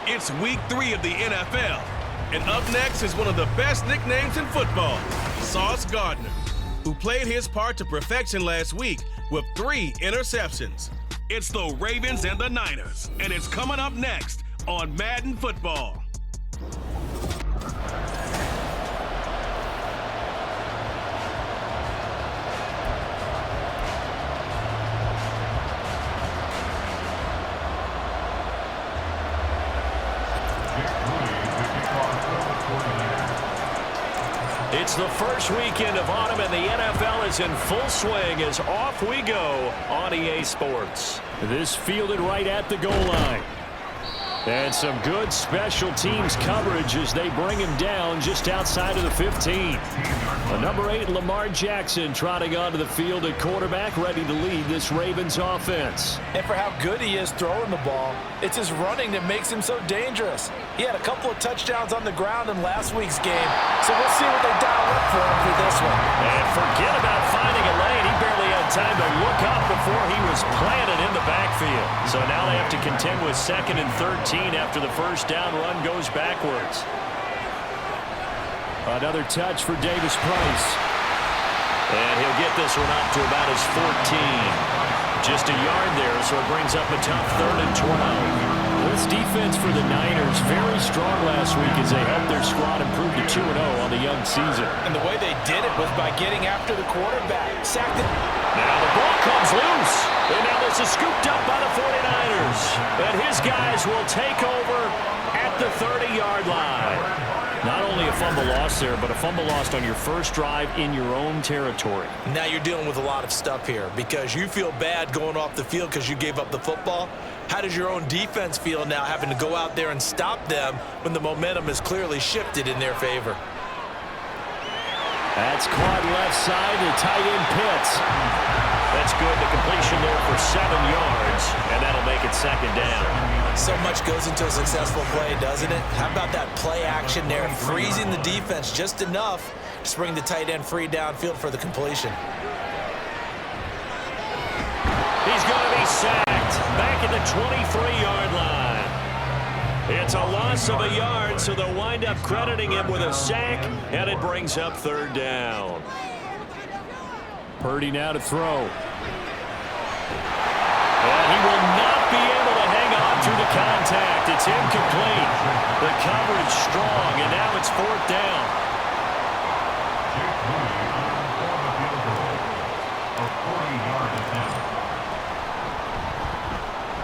It's week 3 of the NFL. And up next is one of the best nicknames in football, Sauce Gardner, who played his part to perfection last week with 3 interceptions. It's the Ravens and the Niners, and it's coming up next on Madden Football. It's the first weekend of autumn, and the NFL is in full swing as off we go on EA Sports. This fielded right at the goal line. And some good special teams coverage as they bring him down just outside of the 15. The number 8, Lamar Jackson, trotting onto the field at quarterback, ready to lead this Ravens offense. And for how good he is throwing the ball, it's his running that makes him so dangerous. He had a couple of touchdowns on the ground in last week's game, so we'll see what they dial up for him for this one. And forget about finding a lane. He barely had time to look up before he was planted in the backfield. So now they have to contend with 2nd and 13 after the first down run goes backwards. Another touch for Davis Price. And he'll get this one up to about his 14. Just a yard there, so it brings up a tough 3rd and 12. This defense for the Niners very strong last week as they helped their squad improve to 2-0 on the young season. And the way they did it was by getting after the quarterback. Sacked it. Now the ball comes loose. And now this is scooped up by the 49ers. And his guys will take over at the 30-yard line. Not only a fumble loss there, but a fumble lost on your first drive in your own territory. Now you're dealing with a lot of stuff here because you feel bad going off the field because you gave up the football. How does your own defense feel now having to go out there and stop them when the momentum is clearly shifted in their favor? That's caught left side to tight end Pitts. That's good. The completion there for 7 yards, and that'll make it 2nd down. So much goes into a successful play, doesn't it? How about that play action there, freezing the defense just enough to bring the tight end free downfield for the completion? He's going to be sacked back at the 23-yard line. It's a loss of a yard, so they'll wind up crediting him with a sack, and it brings up 3rd down. Purdy now to throw. And he will not be able to hang on through the contact. It's incomplete. The coverage strong, and now it's 4th down.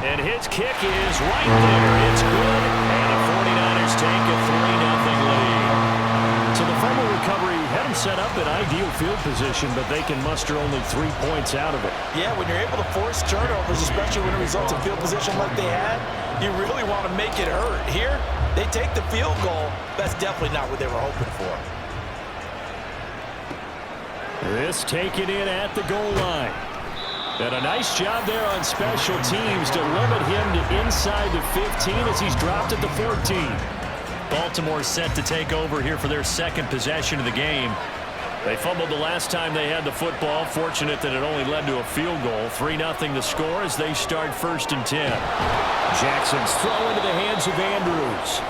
And his kick is right there. It's good. And the 49ers take a 3-0 lead. So the fumble recovery had them set up in ideal field position, but they can muster only 3 points out of it. Yeah, when you're able to force turnovers, especially when it results in field position like they had, you really want to make it hurt. Here, they take the field goal. That's definitely not what they were hoping for. This taken in at the goal line. And a nice job there on special teams to limit him to inside the 15 as he's dropped at the 14. Baltimore set to take over here for their 2nd possession of the game. They fumbled the last time they had the football. Fortunate that it only led to a field goal. 3-0 the score as they start 1st and 10. Jackson's throw into the hands of Andrews.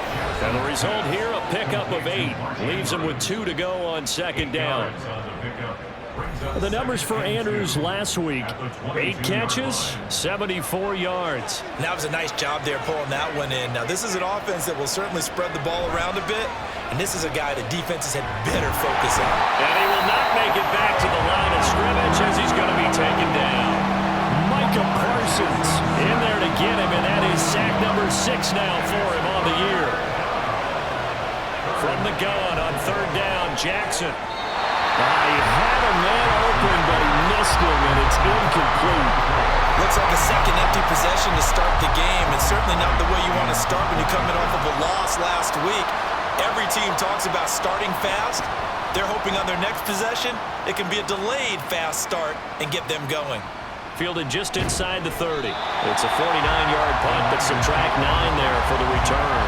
And the result here, a pickup of 8. Leaves him with 2 to go on 2nd down. The numbers for Andrews last week, 8 catches, 74 yards. That was a nice job there pulling that one in. Now, this is an offense that will certainly spread the ball around a bit, and this is a guy the defenses had better focus on. And he will not make it back to the line of scrimmage as he's going to be taken down. Micah Parsons in there to get him, and that is sack number 6 now for him on the year. From the gun on 3rd down, Jackson. He had a man open, but he missed him, and it's incomplete. Looks like a second empty possession to start the game, and certainly not the way you want to start when you're coming off of a loss last week. Every team talks about starting fast. They're hoping on their next possession, it can be a delayed fast start and get them going. Fielded just inside the 30. It's a 49-yard punt, but subtract 9 there for the return.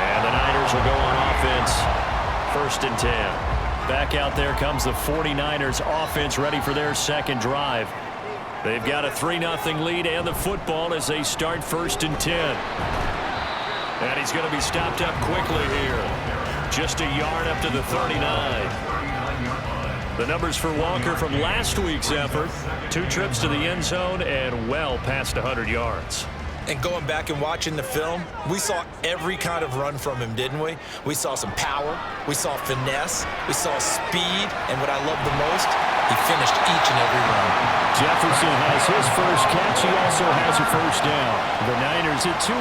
And the Niners will go on offense, 1st and 10. Back out there comes the 49ers offense ready for their 2nd drive. They've got a 3-0 lead and the football as they start 1st and 10. And he's going to be stopped up quickly here. Just a yard up to the 39. The numbers for Walker from last week's effort. 2 trips to the end zone and well past 100 yards. And going back and watching the film, we saw every kind of run from him, didn't we? We saw some power, we saw finesse, we saw speed, and what I love the most, he finished each and every run. Jefferson has his first catch. He also has a first down. The Niners at 2-0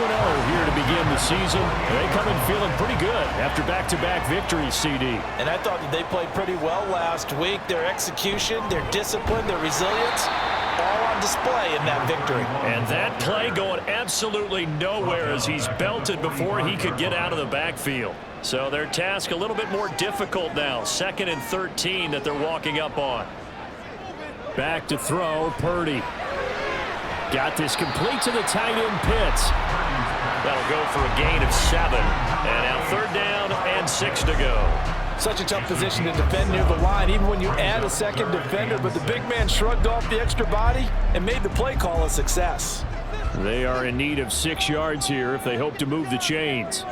here to begin the season. They come in feeling pretty good after back-to-back victories, CD. And I thought that they played pretty well last week. Their execution, their discipline, their resilience, all on display in that victory. And that play going absolutely nowhere as he's belted before he could get out of the backfield. So their task a little bit more difficult now. 2nd and 13 that they're walking up on. Back to throw, Purdy. Got this complete to the tight end Pitts. That'll go for a gain of 7. And now 3rd down and 6 to go. Such a tough position to defend near the line, even when you add a second defender, but the big man shrugged off the extra body and made the play call a success. They are in need of 6 yards here if they hope to move the chains.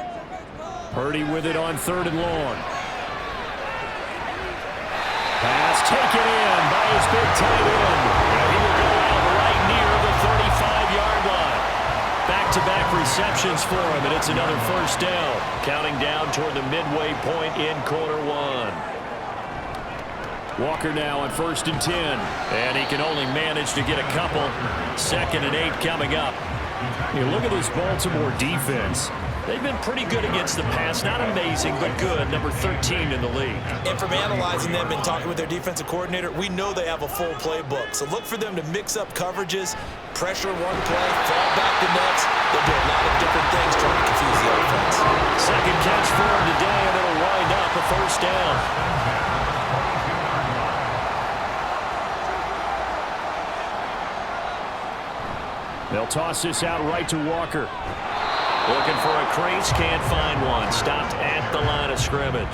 Purdy with it on 3rd and long. Pass taken in by his big tight end. And he will go out right near the 35-yard line. Back-to-back receptions for him, and it's another first down. Counting down toward the midway point in quarter 1. Walker now on 1st and 10. And he can only manage to get a couple. 2nd and 8 coming up. You look at this Baltimore defense. They've been pretty good against the pass. Not amazing, but good. Number 13 in the league. And from analyzing them and talking with their defensive coordinator, we know they have a full playbook. So look for them to mix up coverages, pressure one play, fall back the next. They'll do a lot of different things trying to confuse the offense. Second catch for him today, and it'll wind up a first down. They'll toss this out right to Walker. Looking for a crease, can't find one. Stopped at the line of scrimmage.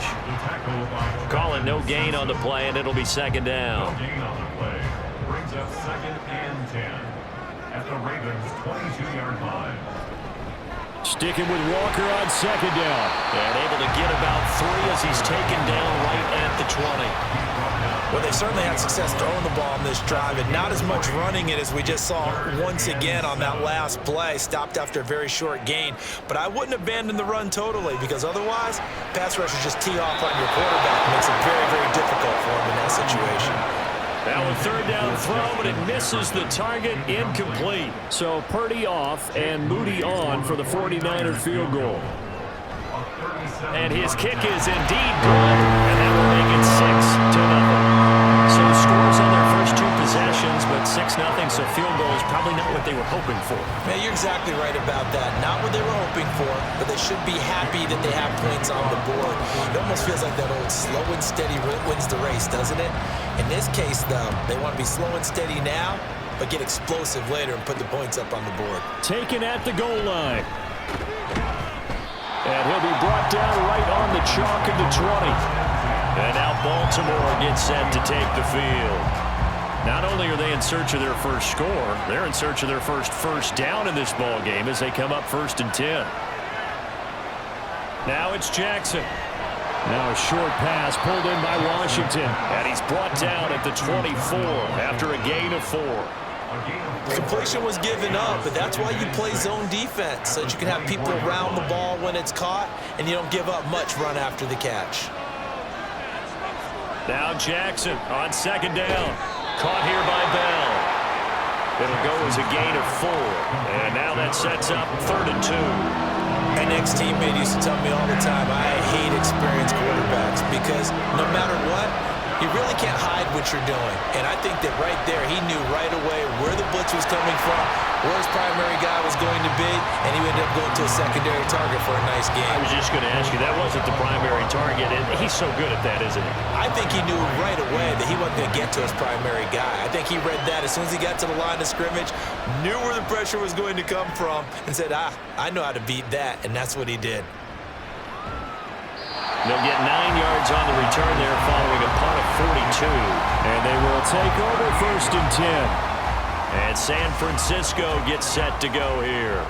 Calling no gain on the play, and it'll be 2nd down. Brings up 2nd and 10 at the Ravens' 22-yard line. Sticking with Walker on 2nd down. And able to get about 3 as he's taken down right at the 20. Well, they certainly had success throwing the ball on this drive, and not as much running it as we just saw once again on that last play. Stopped after a very short gain. But I wouldn't abandon the run totally, because otherwise, pass rushers just tee off on your quarterback. It makes it very, very difficult for him in that situation. Now a 3rd down throw, but it misses the target, incomplete. So Purdy off and Moody on for the 49er field goal. And his kick is indeed good, and that will make it 6-0. So scores on their first 2 possessions, but 6-0, so field goal is probably not what they were hoping for. Man, you're exactly right about that. Not what they were hoping for, but they should be happy that they have points on the board. It almost feels like that old slow and steady wins the race, doesn't it? In this case, though, they want to be slow and steady now, but get explosive later and put the points up on the board. Taken at the goal line. And he'll be brought down right on the chalk of the 20. And now Baltimore gets set to take the field. Not only are they in search of their first score, they're in search of their first down in this ball game as they come up 1st and 10. Now it's Jackson. Now a short pass pulled in by Washington. And he's brought down at the 24 after a gain of 4. Completion was given up, but that's why you play zone defense, so that you can have people around the ball when it's caught, and you don't give up much run after the catch. Now Jackson on 2nd down. Caught here by Bell. It'll go as a gain of 4. And now that sets up 3rd and 2. An ex-teammate used to tell me all the time, I hate experienced quarterbacks because no matter what, you really can't hide what you're doing. And I think that right there, he knew right away where the blitz was coming from, where his primary guy was going to be, and he ended up going to a secondary target for a nice game. I was just going to ask you, that wasn't the primary target, and he's so good at that, isn't he? I think he knew right away that he wasn't going to get to his primary guy. I think he read that as soon as he got to the line of scrimmage, knew where the pressure was going to come from, and said, I know how to beat that, and that's what he did. They'll get 9 yards on the return there following a punt of 42. And they will take over 1st and 10. And San Francisco gets set to go here.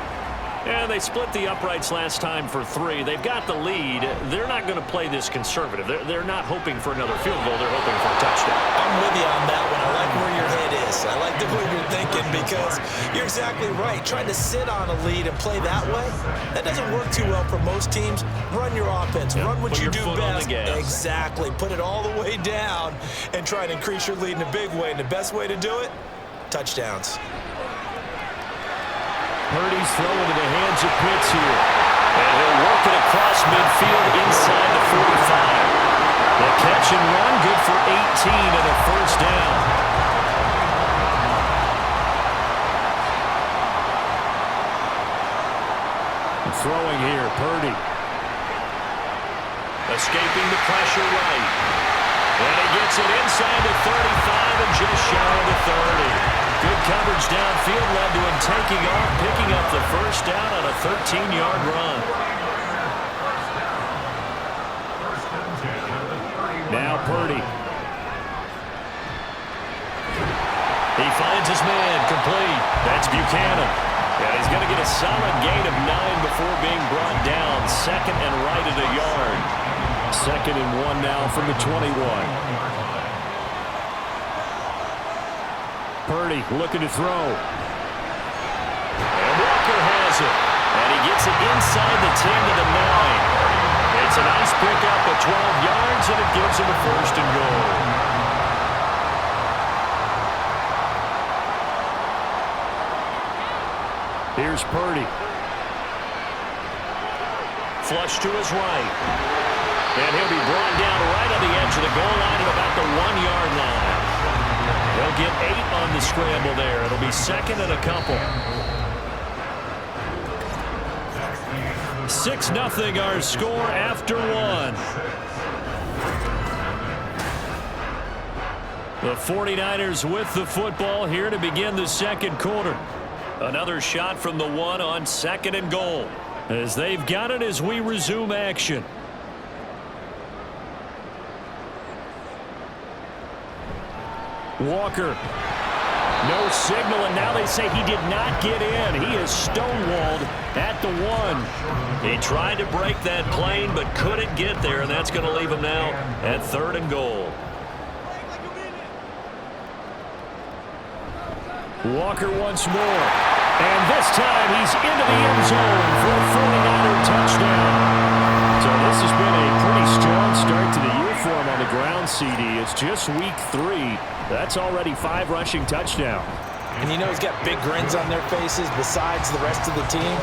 And they split the uprights last time for 3. They've got the lead. They're not going to play this conservative. They're not hoping for another field goal. They're hoping for a touchdown. I'm with you on that one. I like where your head is. I like the way you're thinking because you're exactly right. Trying to sit on a lead and play that way, that doesn't work too well for most teams. Run your offense. Yep, run what you do best. Exactly. Put it all the way down and try and increase your lead in a big way. And the best way to do it, touchdowns. Purdy's throwing into the hands of Pitts here. And he'll work it across midfield inside the 45. The catch and run, good for 18 and a first down. Throwing here, Purdy. Escaping the pressure right. And he gets it inside the 35 and just shy of the 30. Good coverage downfield led to him taking off, picking up the first down on a 13-yard run. Now Purdy. He finds his man, complete. That's Buchanan. And he's going to get a solid gain of 9 before being brought down. Second and right at a yard. 2nd and 1 now from the 21. Purdy looking to throw. And Walker has it. And he gets it inside the 10 to the 9. It's a nice pickup of 12 yards, and it gives him a first and goal. Here's Purdy. Flush to his right. And he'll be brought down right on the edge of the goal line at about the 1-yard line. They'll get 8 on the scramble there. It'll be 2nd and a couple. 6-0 our score after 1. The 49ers with the football here to begin the second quarter. Another shot from the 1 on 2nd and goal. As they've got it as we resume action. Walker. No signal, and now they say he did not get in. He is stonewalled at the 1. He tried to break that plane but couldn't get there, and that's going to leave him now at 3rd and goal. Walker once more. And this time he's into the end zone for a 49er touchdown. So this has been a pretty strong start to the year for him on the ground, CD. It's just week 3. That's already 5 rushing touchdowns. And you know he's got big grins on their faces besides the rest of the team.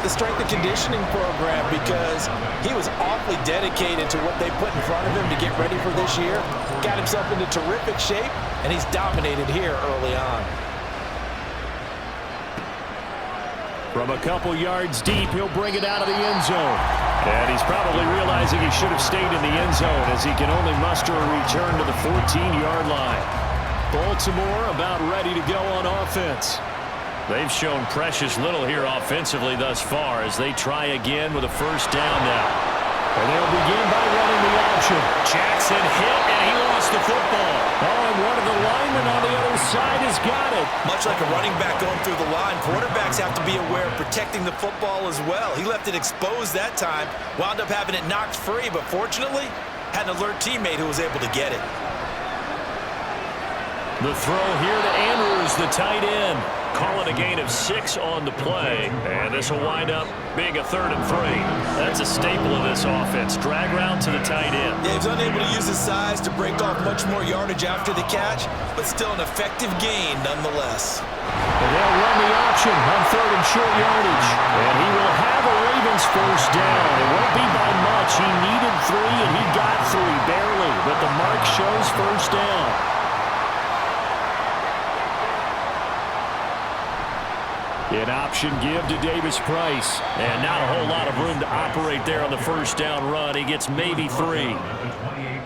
The strength and conditioning program, because he was awfully dedicated to what they put in front of him to get ready for this year. Got himself into terrific shape, and he's dominated here early on. From a couple yards deep, he'll bring it out of the end zone. And he's probably realizing he should have stayed in the end zone as he can only muster a return to the 14-yard line. Baltimore about ready to go on offense. They've shown precious little here offensively thus far as they try again with a first down now. And they'll begin by running the option. Jackson hit, and he lost the football. Oh, and one of the linemen on the other side has got it. Much like a running back going through the line, quarterbacks have to be aware of protecting the football as well. He left it exposed that time, wound up having it knocked free, but fortunately, had an alert teammate who was able to get it. The throw here to Andrews, the tight end. Call it a gain of 6 on the play. And this will wind up being a 3rd and 3. That's a staple of this offense. Drag route to the tight end. Yeah, he's unable to use his size to break off much more yardage after the catch, but still an effective gain nonetheless. And they'll run the option on 3rd and short yardage. And he will have a Ravens first down. It won't be by much. He needed 3, and he got 3 barely. But the mark shows first down. An option give to Davis Price. And not a whole lot of room to operate there on the first down run. He gets maybe 3.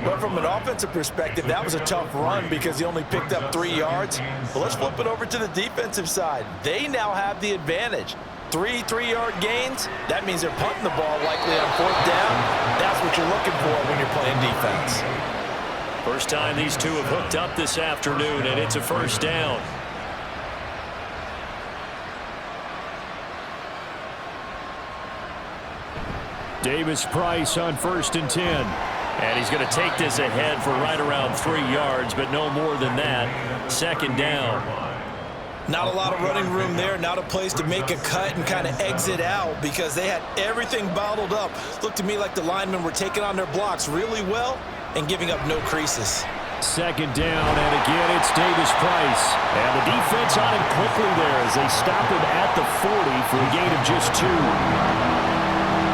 But from an offensive perspective, that was a tough run because he only picked up 3 yards. But let's flip it over to the defensive side. They now have the advantage. 3 3-yard gains. That means they're punting the ball likely on 4th down. That's what you're looking for when you're playing defense. First time these two have hooked up this afternoon, and it's a first down. Davis-Price on 1st and 10. And he's going to take this ahead for right around 3 yards, but no more than that. 2nd down. Not a lot of running room there, not a place to make a cut and kind of exit out because they had everything bottled up. Looked to me like the linemen were taking on their blocks really well and giving up no creases. 2nd down, and again it's Davis-Price. And the defense on him quickly there as they stop him at the 40 for a gain of just 2.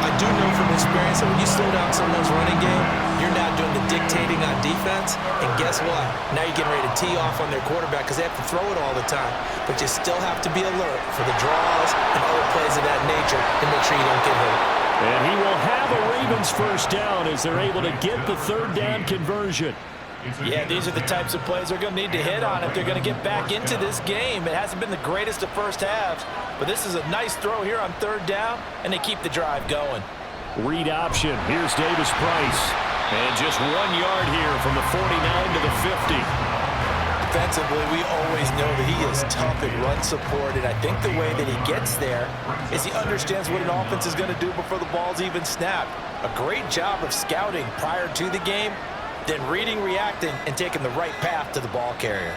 I do know from experience that when you slow down someone's running game, you're now doing the dictating on defense, and guess what? Now you're getting ready to tee off on their quarterback because they have to throw it all the time. But you still have to be alert for the draws and other plays of that nature to make sure you don't get hurt. And he will have a Ravens 1st down as they're able to get the 3rd down conversion. Yeah, these are the types of plays they're going to need to hit on if they're going to get back into this game. It hasn't been the greatest of first halves, but this is a nice throw here on 3rd down, and they keep the drive going. Read option. Here's Davis-Price. And just 1 yard here from the 49 to the 50. Defensively, we always know that he is tough in run support, and I think the way that he gets there is he understands what an offense is going to do before the ball's even snapped. A great job of scouting prior to the game, then reading, reacting, and taking the right path to the ball carrier.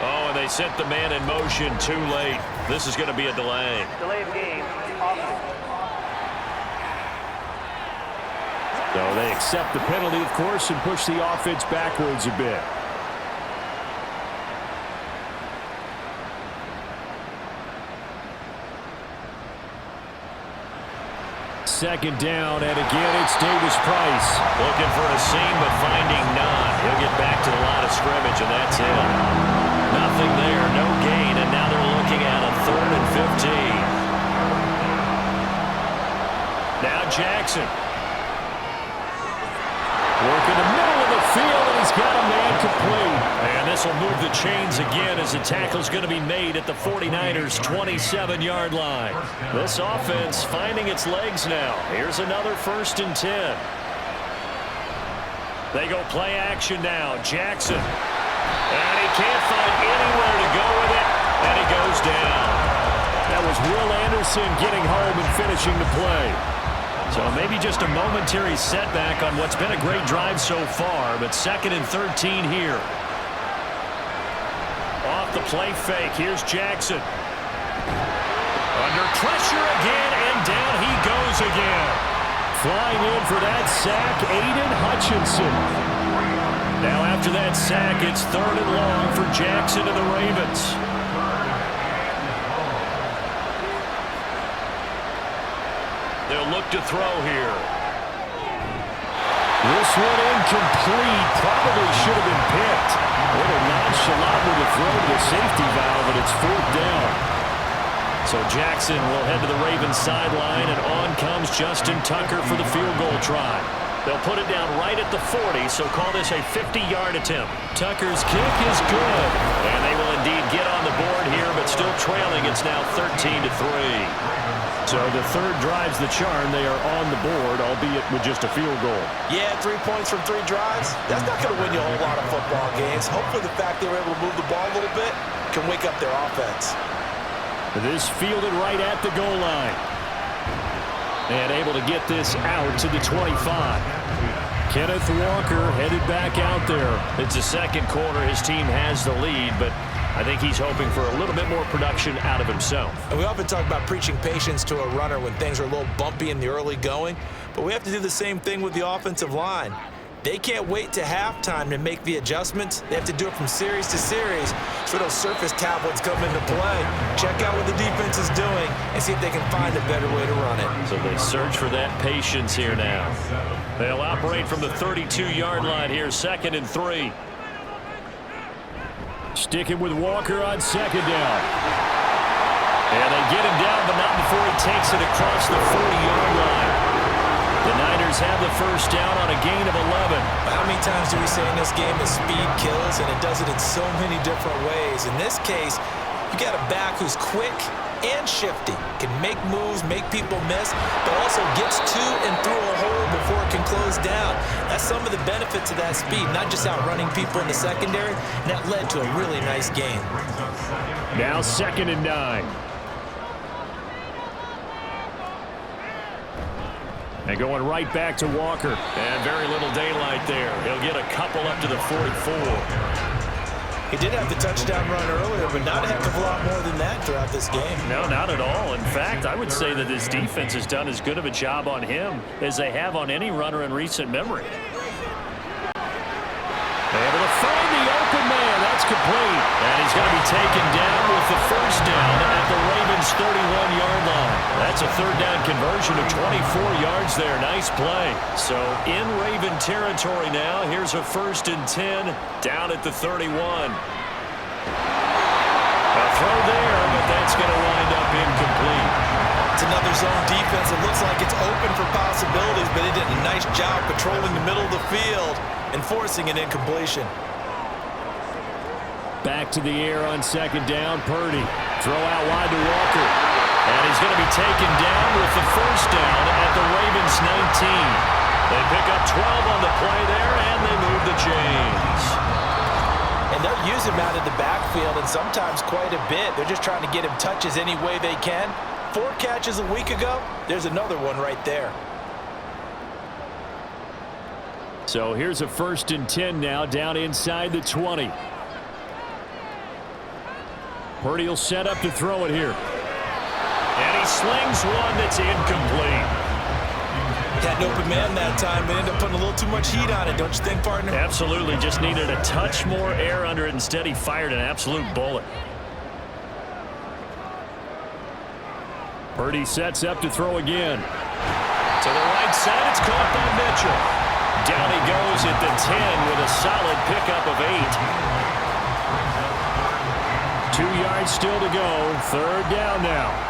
Oh, and they sent the man in motion too late. This is going to be a delay. Delay of game. So they accept the penalty, of course, and push the offense backwards a bit. Second down, and again it's Davis-Price. Looking for a seam, but finding none. He'll get back to the line of scrimmage, and that's it. Nothing there, no gain, and now they're looking at a 3rd and 15. Now Jackson. Working the middle of the field, and he's got a man complete. And this will move the chains again as the tackle's going to be made at the 49ers' 27-yard line. This offense finding its legs now. Here's another 1st and 10. They go play action now. Jackson. And he can't find anywhere to go with it, and he goes down. That was Will Anderson getting home and finishing the play. So maybe just a momentary setback on what's been a great drive so far, but 2nd and 13 here. Off the play fake, here's Jackson. Under pressure again, and down he goes again. Flying in for that sack, Aiden Hutchinson. Now after that sack, it's 3rd and long for Jackson and the Ravens. They'll look to throw here. This one incomplete. Probably should have been picked. A little nonchalant with the throw to the safety valve, but it's 4th down. So Jackson will head to the Ravens sideline, and on comes Justin Tucker for the field goal try. They'll put it down right at the 40, so call this a 50-yard attempt. Tucker's kick is good, and they will indeed get on the board here, but still trailing. It's now 13-3. So the 3rd drives the charm. They are on the board, albeit with just a field goal. Yeah, 3 points from 3 drives. That's not going to win you a whole lot of football games. Hopefully the fact they were able to move the ball a little bit can wake up their offense. This fielded right at the goal line. And able to get this out to the 25. Kenneth Walker headed back out there. It's the 2nd quarter. His team has the lead, but I think he's hoping for a little bit more production out of himself. And we often talk about preaching patience to a runner when things are a little bumpy in the early going, but we have to do the same thing with the offensive line. They can't wait to halftime to make the adjustments. They have to do it from series to series. So those surface tablets come into play. Check out what the defense is doing and see if they can find a better way to run it. So they search for that patience here now. They'll operate from the 32-yard line here, 2nd and 3. Sticking with Walker on 2nd down. And they get him down, but not before he takes it across the 40-yard line. The Niners have the 1st down on a gain of 11. How many times do we say in this game that speed kills, and it does it in so many different ways? In this case, you got a back who's quick and shifty, can make moves, make people miss, but also gets to and through a hole before it can close down. That's some of the benefits of that speed, not just outrunning people in the secondary, and that led to a really nice game. Now 2nd and 9. And going right back to Walker. And very little daylight there. He'll get a couple up to the 44. He did have the touchdown run earlier, but not a heck of a lot more than that throughout this game. No, not at all. In fact, I would say that this defense has done as good of a job on him as they have on any runner in recent memory. Able to find the open man. That's complete. And he's going to be taken down with the first down at the Ravens' 31-yard line. That's a third down conversion of 24 yards there. Nice play. So in Raven territory now. Here's a 1st and 10 down at the 31. A throw there, but that's going to wind up incomplete. It's another zone defense. It looks like it's open for possibilities, but it did a nice job patrolling the middle of the field and forcing an incompletion. Back to the air on 2nd down. Purdy. Throw out wide to Walker. And he's going to be taken down with the first down at the Ravens' 19. They pick up 12 on the play there, and they move the chains. And they'll use him out of the backfield, and sometimes quite a bit. They're just trying to get him touches any way they can. 4 catches a week ago. There's another one right there. So here's a 1st and 10 now down inside the 20. Purdy will set up to throw it here. And he slings one that's incomplete. Had an open man that time, but ended up putting a little too much heat on it, don't you think, partner? Absolutely. Just needed a touch more air under it. Instead, he fired an absolute bullet. Purdy sets up to throw again. To the right side, it's caught by Mitchell. Down he goes at the 10 with a solid pickup of 8. 2 yards still to go. 3rd down now.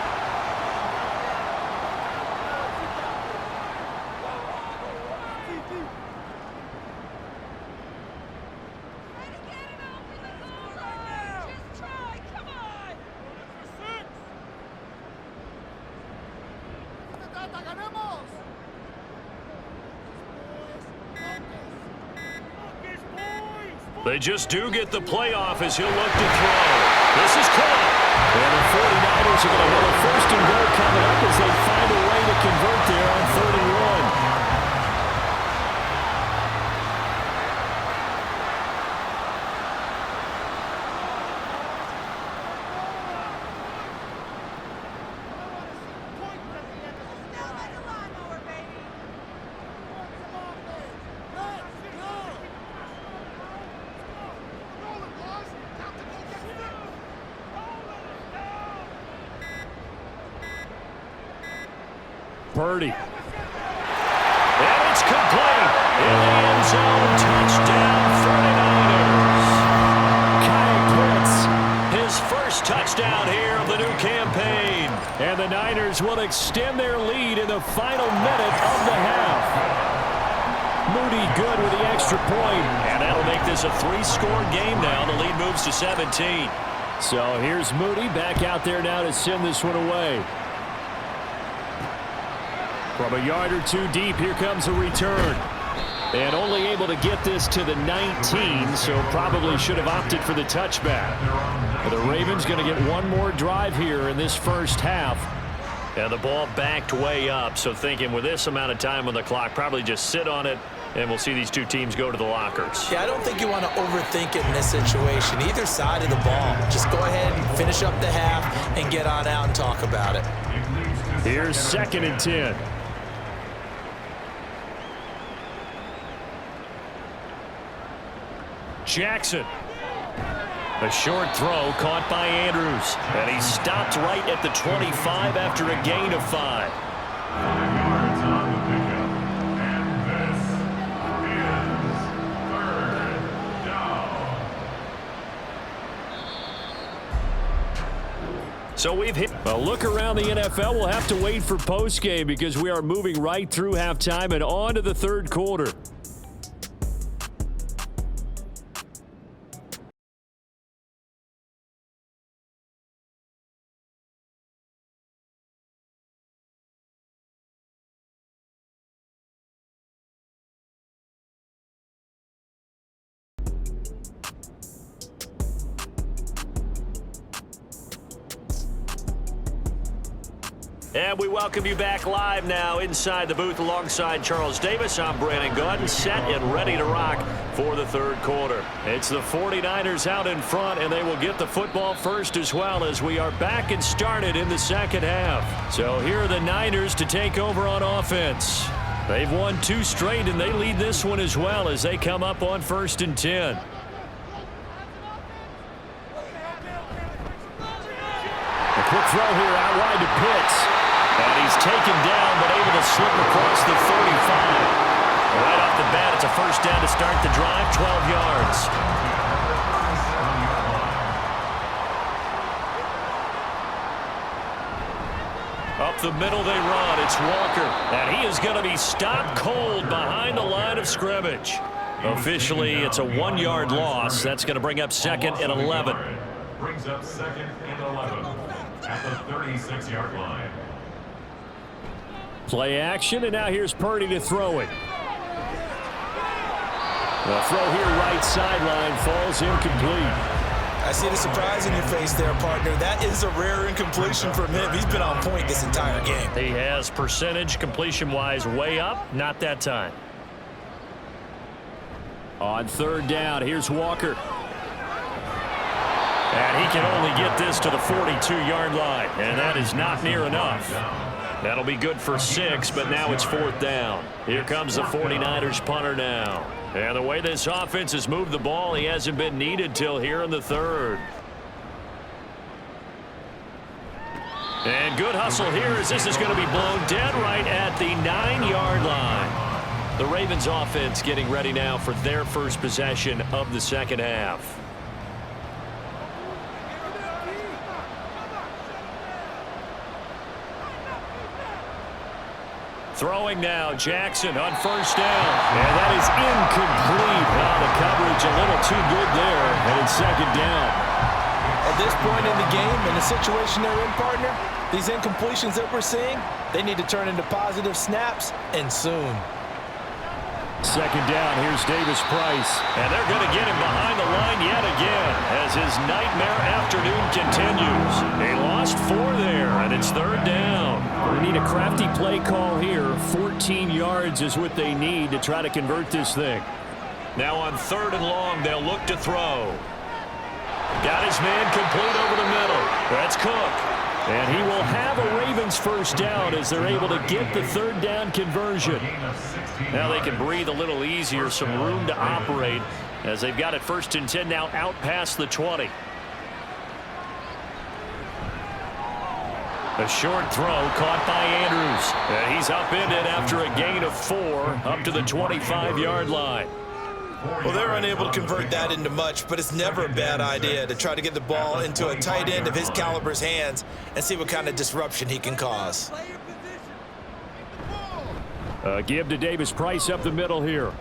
They just do get the playoff as he'll look to throw. This is caught. And the 49ers are going to have a 1st and goal coming up as they find a way to convert there on 3rd and 1. Purdy. And it's complete. In the end zone, touchdown 49ers. Kyle Pitts. His first touchdown here of the new campaign. And the Niners will extend their lead in the final minute of the half. Moody good with the extra point. And that'll make this a 3-score game now. The lead moves to 17. So here's Moody back out there now to send this one away. From a yard or 2 deep, here comes a return. And only able to get this to the 19, so probably should have opted for the touchback. But the Ravens going to get one more drive here in this first half. And the ball backed way up, so thinking with this amount of time on the clock, probably just sit on it, and we'll see these two teams go to the lockers. Yeah, I don't think you want to overthink it in this situation. Either side of the ball. Just go ahead and finish up the half and get on out and talk about it. Here's 2nd and 10. Jackson. A short throw caught by Andrews. And he stopped right at the 25 after a gain of 5. Yards on the pickup. And this is 3rd down. So we've hit. A look around the NFL. We'll have to wait for postgame because we are moving right through halftime and on to the 3rd quarter. And we welcome you back live now inside the booth alongside Charles Davis. I'm Brandon Gaudin, set and ready to rock for the third quarter. It's the 49ers out in front, and they will get the football first as well as we are back and started in the second half. So here are the Niners to take over on offense. They've won 2 straight, and they lead this one as well as they come up on 1st and 10. A quick throw here out wide to Pitts. And he's taken down, but able to slip across the 35. Right off the bat, it's a first down to start the drive, 12 yards. Up the middle they run. It's Walker. And he is going to be stopped cold behind the line of scrimmage. Officially, it's a 1-yard loss. That's going to bring up 2nd and 11. Brings up 2nd and 11 at the 36-yard line. Play action, and now here's Purdy to throw it. The throw here right sideline falls incomplete. I see the surprise in your face there, partner. That is a rare incompletion from him. He's been on point this entire game. He has percentage completion-wise way up. Not that time. On 3rd down, here's Walker. And he can only get this to the 42-yard line, and that is not near enough. That'll be good for 6, but now it's 4th down. Here comes the 49ers punter now. And the way this offense has moved the ball, he hasn't been needed till here in the 3rd. And good hustle here as this is going to be blown dead right at the 9-yard line. The Ravens offense getting ready now for their first possession of the second half. Throwing now, Jackson on 1st down. And that is incomplete. Now the coverage a little too good there, and it's 2nd down. At this point in the game, in the situation they're in, partner, these incompletions that we're seeing, they need to turn into positive snaps, and soon. 2nd down, here's Davis Price. And they're going to get him behind the line yet again as his nightmare afternoon continues. They lost 4 there, and it's 3rd down. We need a crafty play call here. 14 yards is what they need to try to convert this thing. Now on 3rd and long, they'll look to throw. Got his man complete over the middle. That's Cook. And he will have a Ravens first down as they're able to get the 3rd down conversion. Now they can breathe a little easier, some room to operate as they've got it 1st and 10 now out past the 20. A short throw caught by Andrews. And he's upended after a gain of 4 up to the 25-yard line. Well, they're unable to convert that into much, but it's never a bad idea to try to get the ball into a tight end of his caliber's hands and see what kind of disruption he can cause. Give to Davis Price up the middle here.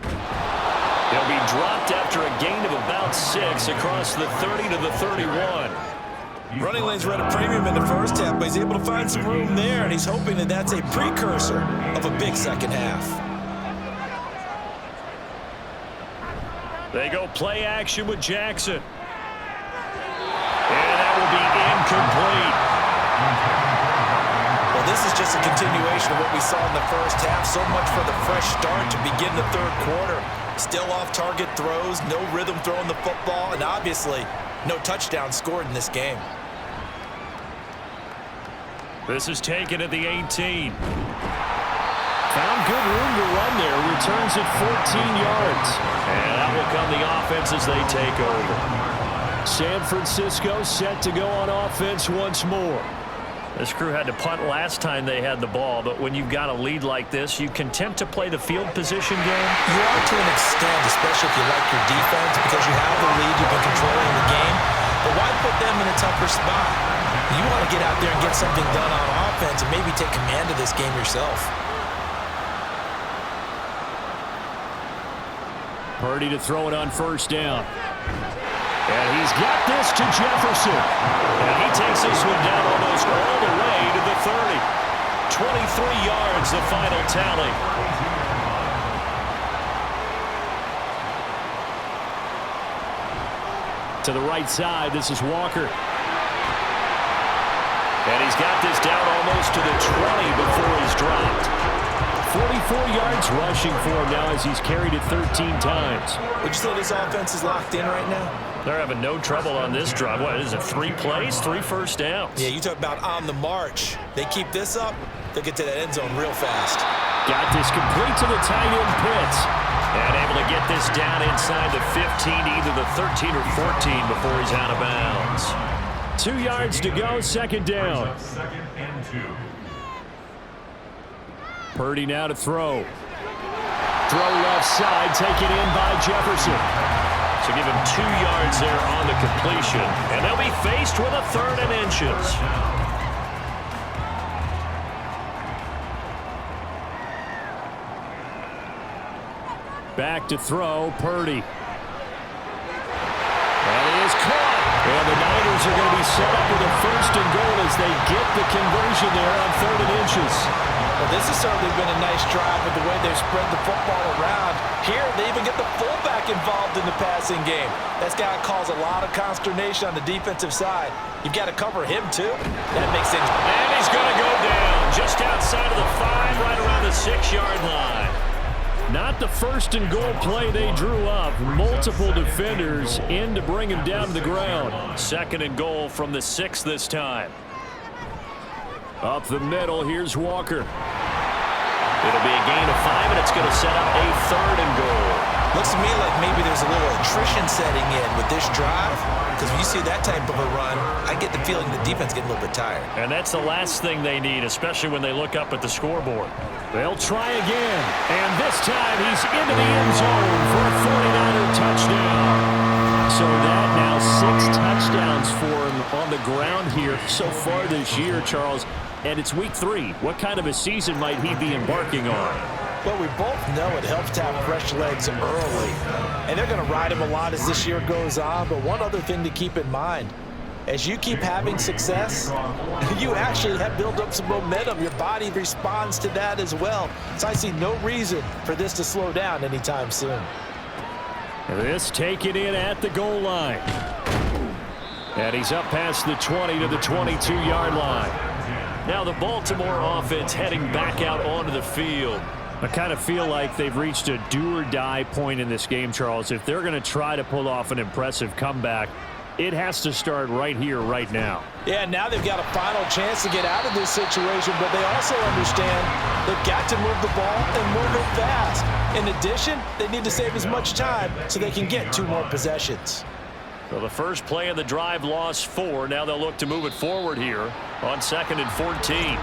He'll be dropped after a gain of about 6 across the 30 to the 31. Running lanes were at a premium in the first half, but he's able to find some room there, and he's hoping that that's a precursor of a big second half. They go play action with Jackson. And that will be incomplete. Well, this is just a continuation of what we saw in the first half. So much for the fresh start to begin the 3rd quarter. Still off-target throws, no rhythm throwing the football, and obviously no touchdown scored in this game. This is taken at the 18. Found good room to run there. Returns it 14 yards. And that will come the offense as they take over. San Francisco set to go on offense once more. This crew had to punt last time they had the ball, but when you've got a lead like this, you content to play the field position game? You are to an extent, especially if you like your defense, because you have the lead, you've been controlling the game. But why put them in a tougher spot? You want to get out there and get something done on offense and maybe take command of this game yourself. Purdy to throw it on 1st down. And he's got this to Jefferson. And he takes this one down almost all the way to the 30. 23 yards, the final tally. To the right side, this is Walker. And he's got this down almost to the 20 before he's dropped. 44 yards rushing for him now as he's carried it 13 times. Would you say this offense is locked in right now? They're having no trouble on this drive. What is it, 3 plays, 3 first downs? Yeah, you talk about on the march. They keep this up, they'll get to that end zone real fast. Got this complete to the tight end Pitts. And able to get this down inside the 15, either the 13 or 14 before he's out of bounds. 2 yards to go, second down. Second and 2. Purdy now to throw. Throw left side, taken in by Jefferson. So give him 2 yards there on the completion. And they'll be faced with a 3rd and inches. Back to throw, Purdy. And he is caught. And the Niners are going to be set up with a 1st and goal as they get the conversion there on 3rd and inches. Well, this has certainly been a nice drive with the way they've spread the football around. Here, they even get the fullback involved in the passing game. That's got to cause a lot of consternation on the defensive side. You've got to cover him, too. That makes things... And he's going to go down just outside of the 5, right around the 6-yard line. Not the 1st and goal play they drew up. Multiple defenders in to bring him down to the ground. 2nd and goal from the 6 this time. Up the middle, here's Walker. It'll be a gain of 5, and it's going to set up a 3rd and goal. Looks to me like maybe there's a little attrition setting in with this drive, because when you see that type of a run, I get the feeling the defense getting a little bit tired. And that's the last thing they need, especially when they look up at the scoreboard. They'll try again, and this time he's into the end zone for a 49er touchdown. So that now 6 touchdowns for him on the ground here so far this year, Charles. And it's week 3. What kind of a season might he be embarking on? Well, we both know it helps to have fresh legs early. And they're going to ride him a lot as this year goes on. But one other thing to keep in mind, as you keep having success, you actually have built up some momentum. Your body responds to that as well. So I see no reason for this to slow down anytime soon. This taken in at the goal line. And he's up past the 20 to the 22-yard line. Now the Baltimore offense heading back out onto the field. I kind of feel like they've reached a do-or-die point in this game, Charles. If they're going to try to pull off an impressive comeback, it has to start right here, right now. Yeah, now they've got a final chance to get out of this situation, but they also understand they've got to move the ball and move it fast. In addition, they need to save as much time so they can get 2 more possessions. So the first play of the drive lost 4. Now they'll look to move it forward here on 2nd and 14.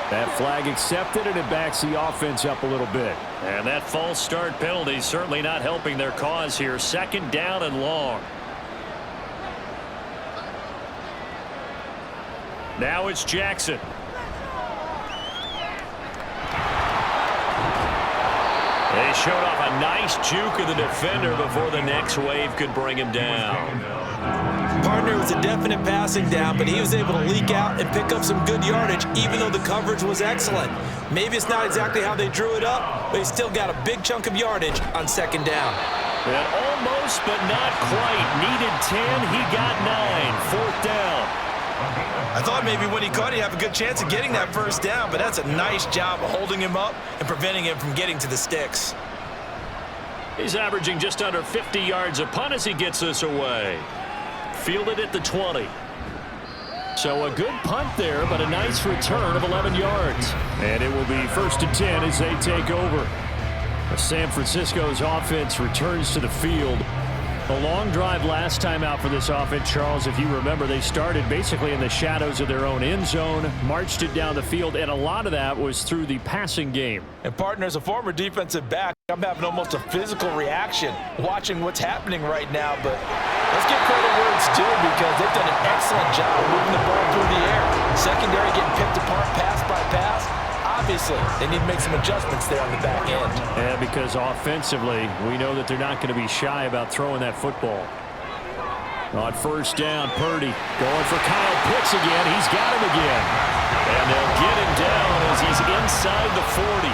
That flag accepted, and it backs the offense up a little bit. And that false start penalty certainly not helping their cause here. 2nd down and long. Now it's Jackson. They showed off a nice juke of the defender before the next wave could bring him down. Partner was a definite passing down, but he was able to leak out and pick up some good yardage, even though the coverage was excellent. Maybe it's not exactly how they drew it up, but he still got a big chunk of yardage on 2nd down. And almost, but not quite. Needed 10, he got 9. 4th down. I thought maybe when he caught, he'd have a good chance of getting that 1st down, but that's a nice job of holding him up and preventing him from getting to the sticks. He's averaging just under 50 yards a punt as he gets this away. Fielded at the 20. So a good punt there, but a nice return of 11 yards. And it will be 1st and 10 as they take over. San Francisco's offense returns to the field. A long drive last time out for this offense, Charles. If you remember, they started basically in the shadows of their own end zone, marched it down the field, and a lot of that was through the passing game. And partner, as a former defensive back, I'm having almost a physical reaction watching what's happening right now. But let's give credit where it's due, because they've done an excellent job moving the ball through the air. Secondary getting picked apart pass by pass. Obviously, they need to make some adjustments there on the back end. Yeah, because offensively, we know that they're not going to be shy about throwing that football. On 1st down, Purdy going for Kyle Pitts again. He's got him again. And they'll get him down as he's inside the 40.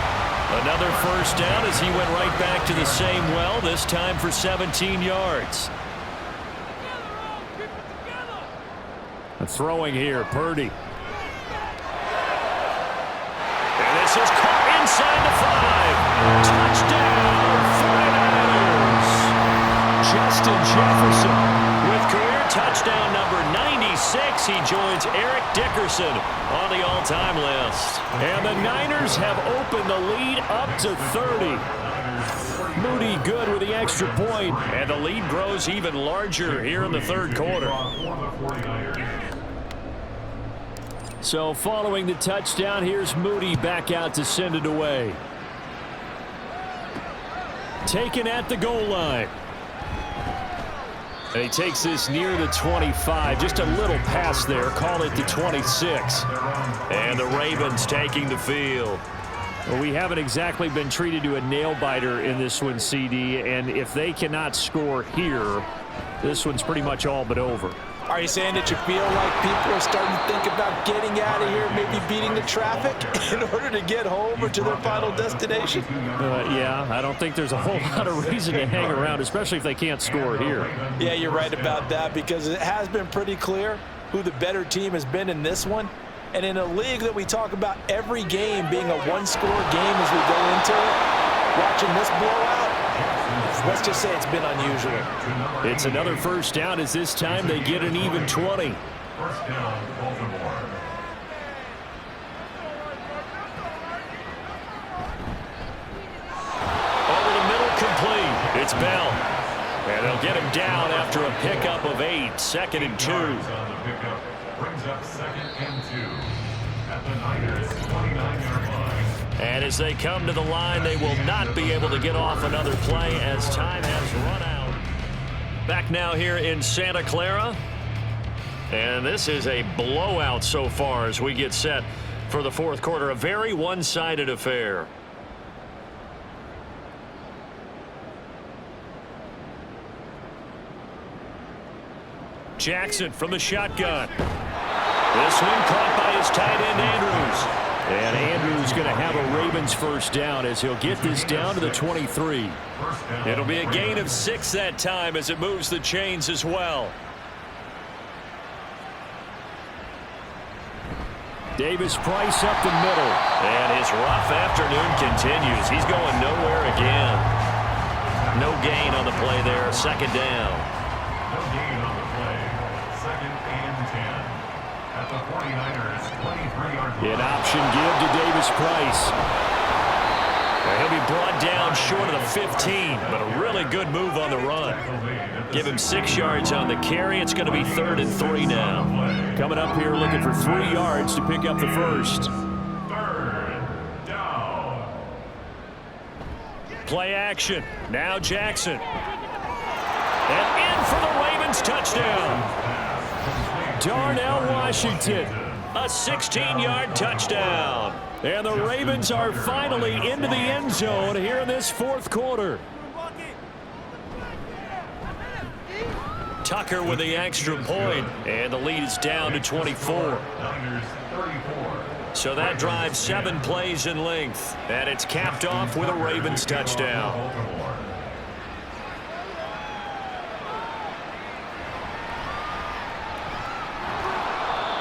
Another 1st down as he went right back to the same well, this time for 17 yards. Throwing here, Purdy. And this is caught inside the 5. Touchdown, 49ers. Justin Jefferson with career touchdown number 96. He joins Eric Dickerson on the all-time list. And the Niners have opened the lead up to 30. Moody good with the extra point, and the lead grows even larger here in the third quarter. So following the touchdown, here's Moody back out to send it away. Taken at the goal line. And he takes this near the 25. Just a little pass there. Call it the 26. And the Ravens taking the field. Well, we haven't exactly been treated to a nail-biter in this one, CD. And if they cannot score here, this one's pretty much all but over. Are you saying that you feel like people are starting to think about getting out of here, maybe beating the traffic in order to get home or to their final destination? Yeah, I don't think there's a whole lot of reason to hang around, especially if they can't score here. Yeah, you're right about that, because it has been pretty clear who the better team has been in this one. And in a league that we talk about every game being a one-score game as we go into it, watching this blowout, let's just say it's been unusual. It's another first down as this time they get an even 20. First down, Baltimore. Over the middle, complete. It's Bell. And they'll get him down after a pickup of 8. Second and 2. On the pickup brings up second and 2 at the Niners' 29-yard line. And as they come to the line, they will not be able to get off another play as time has run out. Back now here in Santa Clara. And this is a blowout so far as we get set for the fourth quarter. A very one-sided affair. Jackson from the shotgun. This one caught by his tight end, Andrews. And Andrews going to have a Ravens first down as he'll get this down to the 23. It'll be a gain of 6 that time as it moves the chains as well. Davis Price up the middle. And his rough afternoon continues. He's going nowhere again. No gain on the play there. Second down. No gain on the play. Second and 10 at the 49ers' 23-yard line. An option give to Davis Price. He'll be brought down short of the 15, but a really good move on the run. Give him 6 yards on the carry. It's going to be 3rd and 3 now. Coming up here looking for 3 yards to pick up the first. Third down. Play action. Now Jackson. And in for the Ravens touchdown. Darnell Washington. A 16-yard touchdown. And the Ravens are finally into the end zone here in this fourth quarter. Tucker with the extra point, and the lead is down to 24. So that drives 7 plays in length, and it's capped off with a Ravens touchdown.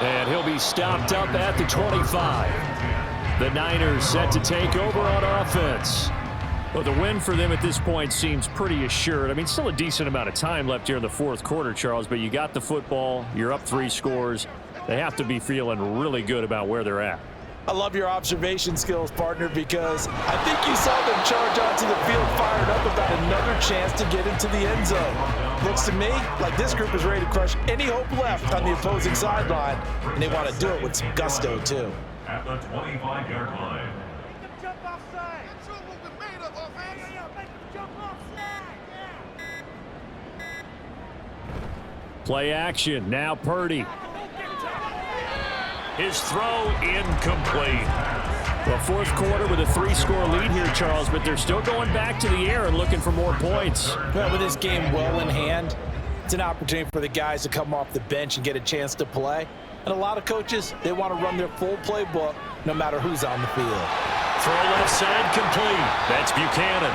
And he'll be stopped up at the 25. The Niners set to take over on offense. Well, the win for them at this point seems pretty assured. I mean, still a decent amount of time left here in the fourth quarter, Charles, but you got the football, you're up 3 scores. They have to be feeling really good about where they're at. I love your observation skills, partner, because I think you saw them charge onto the field fired up about another chance to get into the end zone. Looks to me like this group is ready to crush any hope left on the opposing sideline, and they want to do it with some gusto, too. At the 25-yard line. Play action. Now Purdy. His throw incomplete. Well, fourth quarter with a 3-score lead here, Charles, but they're still going back to the air and looking for more points. Well, with this game well in hand, it's an opportunity for the guys to come off the bench and get a chance to play. And a lot of coaches, they want to run their full playbook no matter who's on the field. Throw left side complete. That's Buchanan.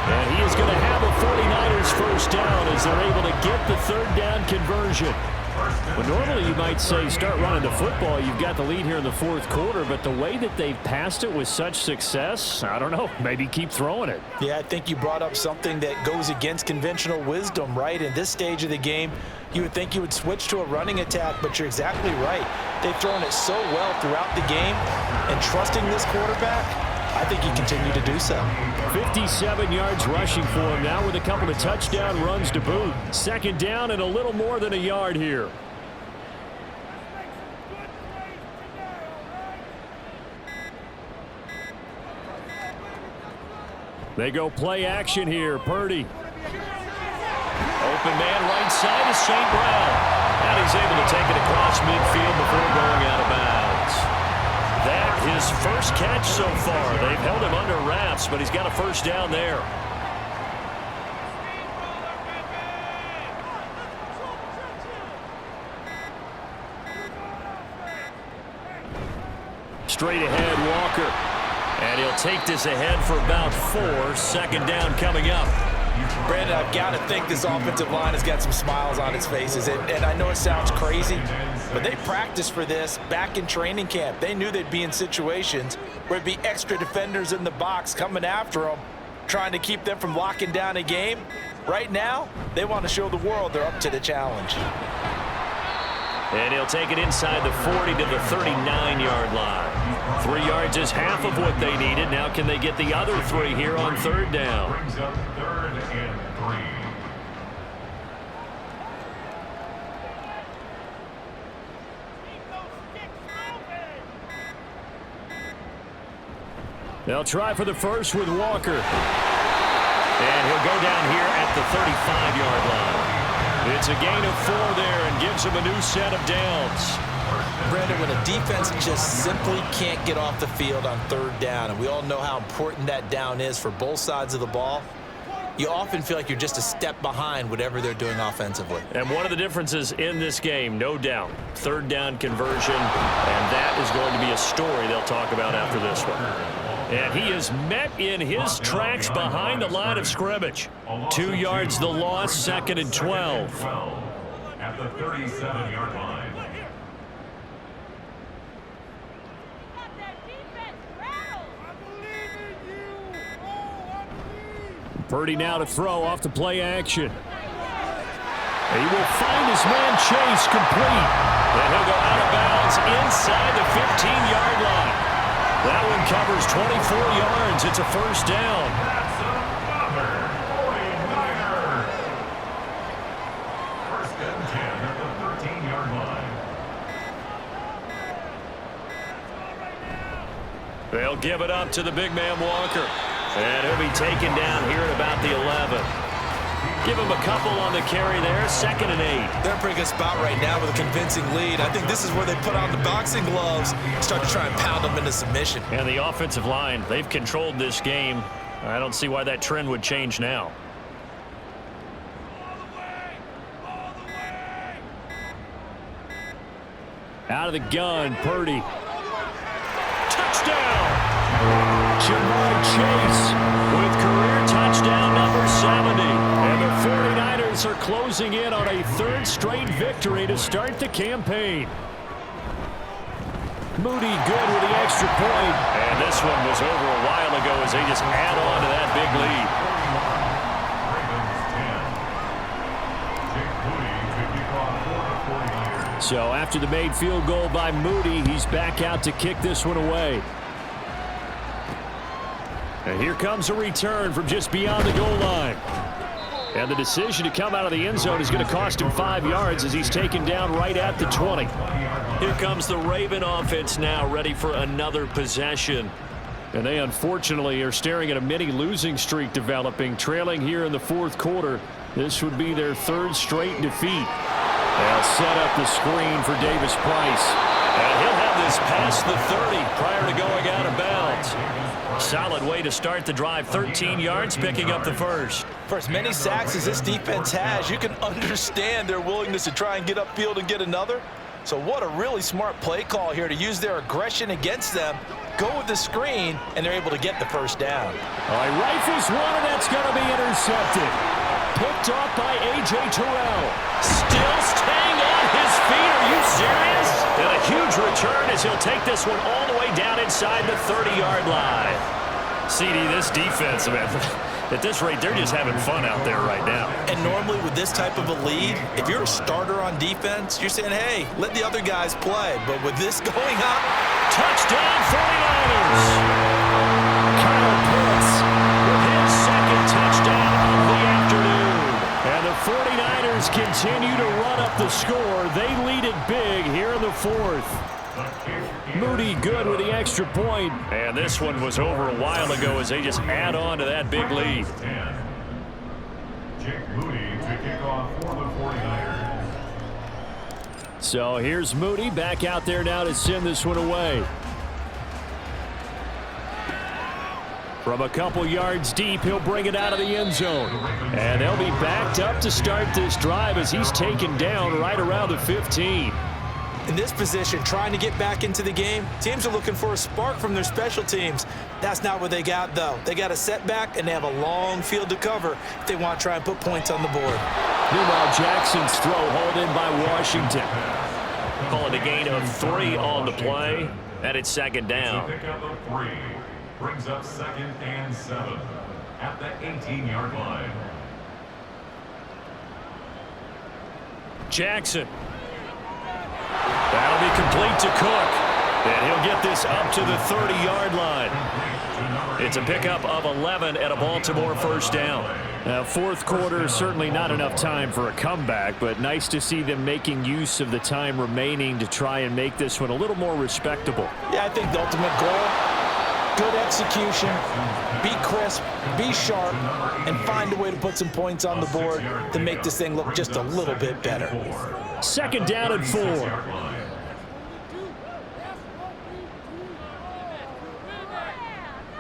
And he is going to have a 49ers first down as they're able to get the 3rd down conversion. Well, normally you might say start running the football. You've got the lead here in the fourth quarter, but the way that they've passed it with such success, I don't know, maybe keep throwing it. Yeah, I think you brought up something that goes against conventional wisdom, right? In this stage of the game, you would think you would switch to a running attack, but you're exactly right. They've thrown it so well throughout the game, and trusting this quarterback, I think you continue to do so. 57 yards rushing for him now with a couple of touchdown runs to boot. Second down and a little more than a yard here. They go play action here. Purdy. Open man right side is St. Brown. And he's able to take it across midfield before going out of bounds. That his first catch so far. They've held him under wraps, but he's got a first down there. Straight ahead, Walker. And he'll take this ahead for about 4. Second down coming up. Brandon, I've got to think this offensive line has got some smiles on its faces. And I know it sounds crazy, but they practiced for this back in training camp. They knew they'd be in situations where it'd be extra defenders in the box coming after them, trying to keep them from locking down a game. Right now, they want to show the world they're up to the challenge. And he'll take it inside the 40 to the 39-yard line. 3 yards is half of what they needed. Now can they get the other 3 here on third down? Brings up 3rd and 3. They'll try for the first with Walker. And he'll go down here at the 35-yard line. It's a gain of 4 there and gives him a new set of downs. Brandon, when a defense just simply can't get off the field on third down, and we all know how important that down is for both sides of the ball, you often feel like you're just a step behind whatever they're doing offensively. And one of the differences in this game, no doubt, third down conversion, and that is going to be a story they'll talk about after this one. And he is met in his tracks behind the line of scrimmage. 2 yards the loss, 2nd and 12. At the 37-yard line. Purdy now to throw off the play action. He will find his man Chase complete. And he'll go out of bounds inside the 15-yard line. That one covers 24 yards. It's a first down. That's another 49er. 1st and 10 at the 13-yard line. They'll give it up to the big man Walker. And he'll be taken down here at about the 11. Give him a couple on the carry there. 2nd and 8. They're in a pretty good spot right now with a convincing lead. I think this is where they put on the boxing gloves, start to try and pound them into submission. And the offensive line, they've controlled this game. I don't see why that trend would change now. Out of the gun, Purdy. Touchdown! Jamar Chase with career touchdown number 70. And the 49ers are closing in on a 3rd straight victory to start the campaign. Moody good with the extra point. And this one was over a while ago as they just add on to that big lead. So after the made field goal by Moody, he's back out to kick this one away. And here comes a return from just beyond the goal line. And the decision to come out of the end zone is going to cost him 5 yards as he's taken down right at the 20. Here comes the Raven offense now, ready for another possession. And they unfortunately are staring at a mini losing streak developing, trailing here in the 4th quarter. This would be their 3rd straight defeat. They'll set up the screen for Davis Price. And he'll have this past the 30 prior to going out of bounds. Solid way to start the drive. 13 yards, picking up the first. For as many sacks as this defense has, you can understand their willingness to try and get upfield and get another. So what a really smart play call here to use their aggression against them, go with the screen, and they're able to get the first down. All right, rifles one, and that's going to be intercepted. picked off by A.J. Terrell. Still staying on his feet. Are you serious? And a huge return as he'll take this one all the way down inside the 30-yard line. CD, this defense, man, at this rate, they're just having fun out there right now. And normally with this type of a lead, if you're a starter on defense, you're saying, hey, let the other guys play. But with this going up, Touchdown 49ers. Kyle Pitts With his second touchdown of the afternoon. and the 49ers continue to run up the score. They lead it big here in the fourth. Moody good with the extra point. And this one was over a while ago as they just add on to that big lead. Jake Moody to kick off for the 49ers. So here's Moody back out there now to send this one away. From a couple yards deep, he'll bring it out of the end zone. And they'll be backed up to start this drive as he's taken down right around the 15. in this position, trying to get back into the game, teams are looking for a spark from their special teams. That's not what they got, though. They got a setback, and they have a long field to cover if they want to try and put points on the board. Meanwhile, Jackson's throw hauled in by Washington. Call it a gain of 3 on the play, and it's second down. Pick up of 3 brings up 2nd and 7 at the 18-yard line. Jackson. That'll be complete to Cook. And he'll get this up to the 30-yard line. It's a pickup of 11 and a Baltimore first down. Now, fourth quarter, certainly not enough time for a comeback, but nice to see them making use of the time remaining to try and make this one a little more respectable. Yeah, I think the ultimate goal, good execution, be crisp, be sharp, and find a way to put some points on the board to make this thing look just a little bit better. Second down and 4.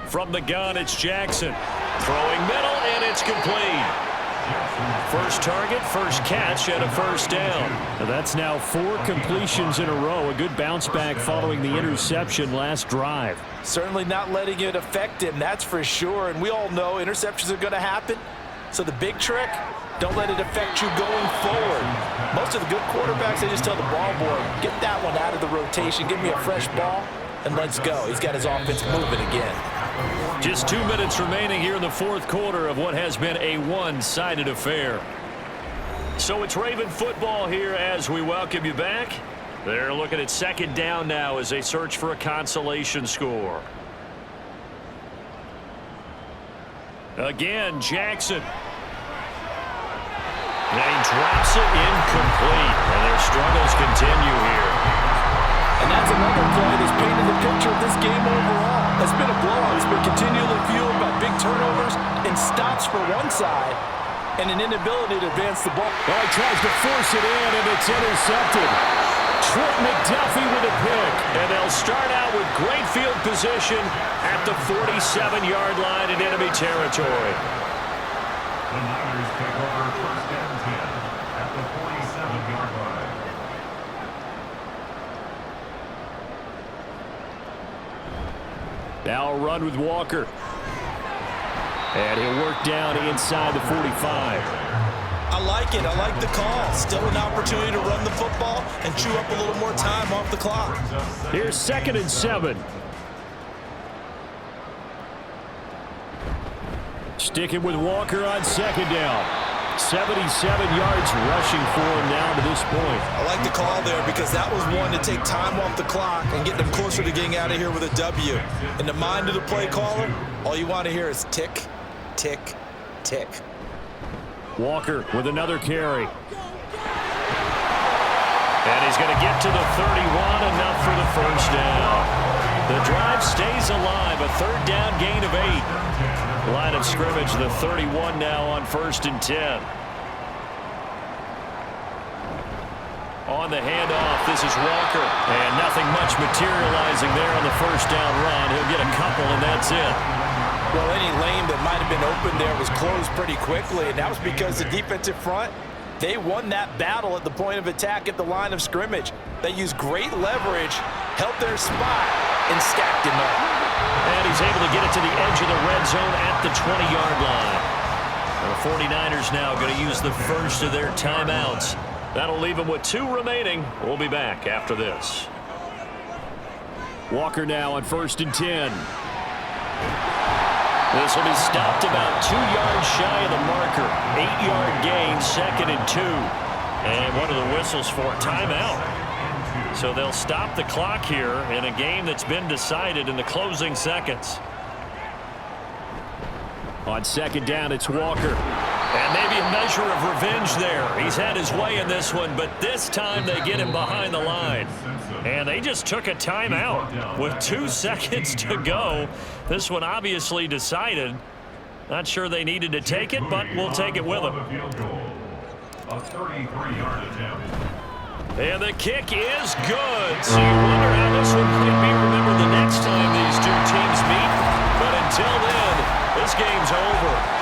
From the gun, it's Jackson. Throwing middle, and it's complete. First target, first catch, and a first down. Now that's now 4 completions in a row. A good bounce back following the interception last drive. Certainly not letting it affect him, that's for sure. And we all know interceptions are going to happen. So the big trick, don't let it affect you going forward. Most of the good quarterbacks, they just tell the ball boy, get that one out of the rotation, give me a fresh ball, and let's go. He's got his offense moving again. Just 2 minutes remaining here in the fourth quarter of what has been a one-sided affair. So it's Raven football here as we welcome you back. They're looking at second down now as they search for a consolation score. Again, Jackson. And he drops it incomplete. And their struggles continue here. And that's another play that's painted the picture of this game overall. It's been a blowout. It's been continually fueled by big turnovers and stops for one side and an inability to advance the ball. Well, he tries to force it in, and it's intercepted. Trent McDuffie with a pick. And they'll start out with great field position at the 47-yard line in enemy territory. The Niners take over 1st and 10 at the 47-yard line. Now a run with Walker. And he'll work down inside the 45. I like it. I like the call. Still an opportunity to run the football and chew up a little more time off the clock. Here's 2nd and 7. Sticking with Walker on 2nd down. 77 yards rushing for him now to this point. I like the call there because that was one to take time off the clock and get them closer to getting out of here with a W. In the mind of the play caller, all you want to hear is tick, tick, tick. Walker with another carry. And he's going to get to the 31, enough for the first down. The drive stays alive, a 3rd down gain of 8. Line of scrimmage, the 31 now on 1st and 10. On the handoff, this is Walker. And nothing much materializing there on the first down run. He'll get a couple, and that's it. Well, any lane that might have been open there was closed pretty quickly, and that was because the defensive front, they won that battle at the point of attack at the line of scrimmage. They used great leverage, held their spot, and stacked him up. And he's able to get it to the edge of the red zone at the 20-yard line. The 49ers now going to use the first of their timeouts. That'll leave them with 2 remaining. We'll be back after this. Walker now on 1st and 10. This will be stopped about 2 yards shy of the marker. 8-yard gain, 2nd and 2. And one of the whistles for a timeout. So they'll stop the clock here in a game that's been decided in the closing seconds. On 2nd down, it's Walker. And maybe a measure of revenge there. He's had his way in this one, but this time they get him behind the line. And they just took a timeout with 2 seconds to go. This one obviously decided. Not sure they needed to take it, but we'll take it with them. A 33-yard attempt. And the kick is good. So you wonder how this one might be remembered the next time these 2 teams meet. But until then, this game's over.